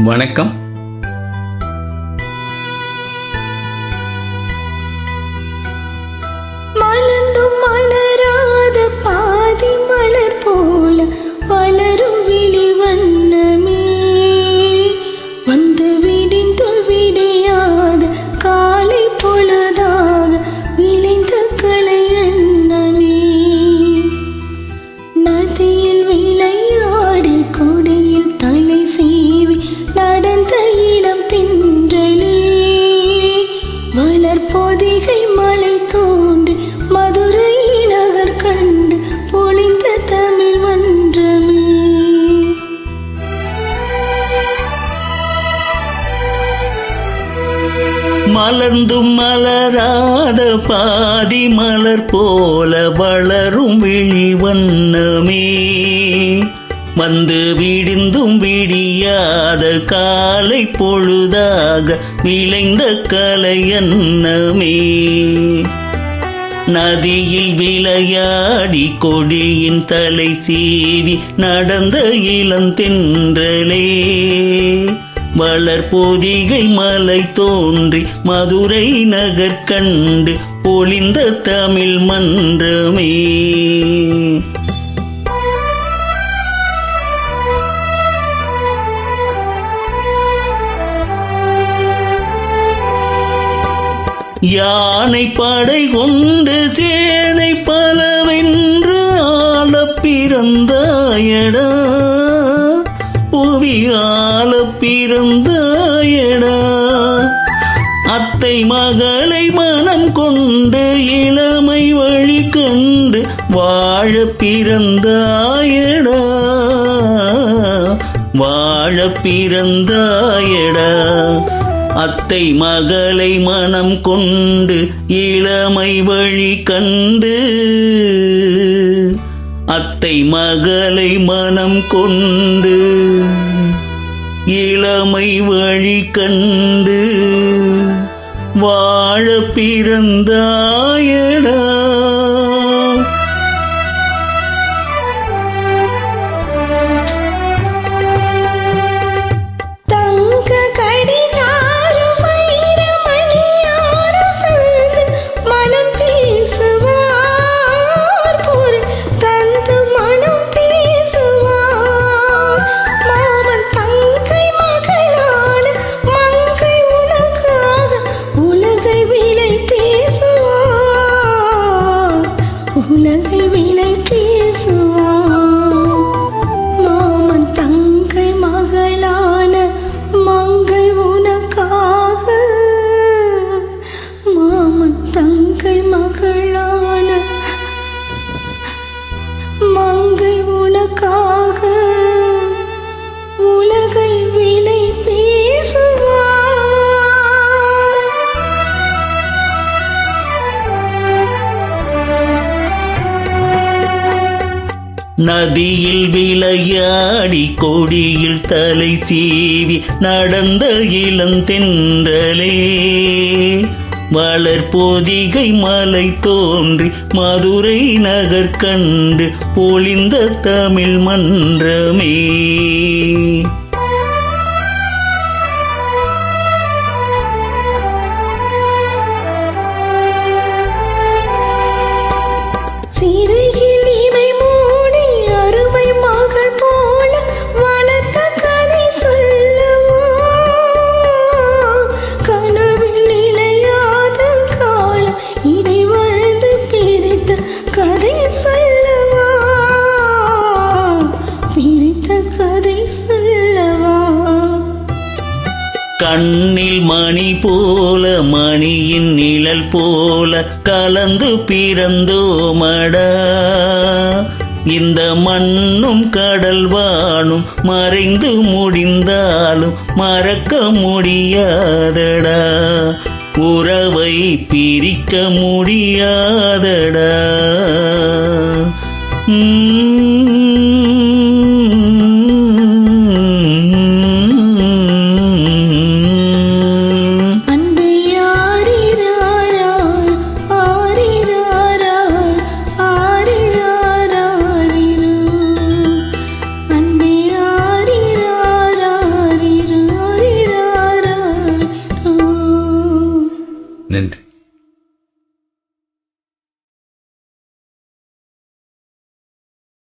வணக்கம். மலர்ந்தும் மலராத பாதி மலர் போல வளரும் விழி வண்ணமே, வந்து விடிந்தும் விடியாத காலை பொழுதாக விளைந்த கலை எண்ணமே. நதியில் விளையாடி கொடியில் தலை சீவி நடந்த இளம் தின்றலே, வளர் பொதிகை மலை தோண்டி மதுரை நகர் கண்டு பொழிந்த தமிழ் மன்றமே. மலர்ந்தும் மலராத பாதி மலர் போல வளரும் விழி வண்ணமே, வந்து விடிந்தும் விடியாத காலை பொழுதாக விளைந்த கலை எண்ணமே. நதியில் விளையாடி கொடியின் தலை சீவி நடந்த இளந்தென்றலே, வளர் பொதிகை மலை தோன்றி மதுரை நகர் கண்டு பொழிந்த தமிழ் மன்றமே. யானை படை கொண்டு சேனை பலவென்று ஆள பிறந்தாயடா, புவி ஆள பிறந்தாயடா. அத்தை மகளை மனம் கொண்டு இளமை வழி கண்டு வாழ பிறந்தாயடா, வாழ பிறந்தாயடா. அத்தை மகளை மனம் கொண்டு இளமை வழி கண்டு, அத்தை மகளை மனம் கொண்டு இளமை வழி கண்டு வாழ பிறந்தாயடா. உலகை விலை பேசுவான் மாமன் தங்கை மகளான மங்கை உனக்காக, மாமன் தங்கை மகளான மங்கை உனக்காக உலகை விலை பேசுவான். நதியில் விளையாடி கொடியில் தலை சீவி நடந்த இளந்தென்றலே, வளர் பொதிகை மலை தோன்றி மதுரை நகர் கண்டு பொழிந்த தமிழ் மன்றமே. சிறையில் இமை மூடி அருமை மகள் போல வளர்த்த கதை சொல்லவா, கனவில் நிலையாத காலம் இடை வந்து பிரித்த கதை சொல்லவா, பிரித்த கதை சொல்லவா. கண்ணில் மணி போல மணியின் நிழல் போல கலந்து பிறந்தோமடா, இந்த மண்ணும் கடல் வானும் மறைந்து முடிந்தாலும் மறக்க முடியாதடா, உறவை பிரிக்க முடியாதடா. அன்பே ஆரிராரா, ஆரிராரா, ஆரிரு. நன்றி.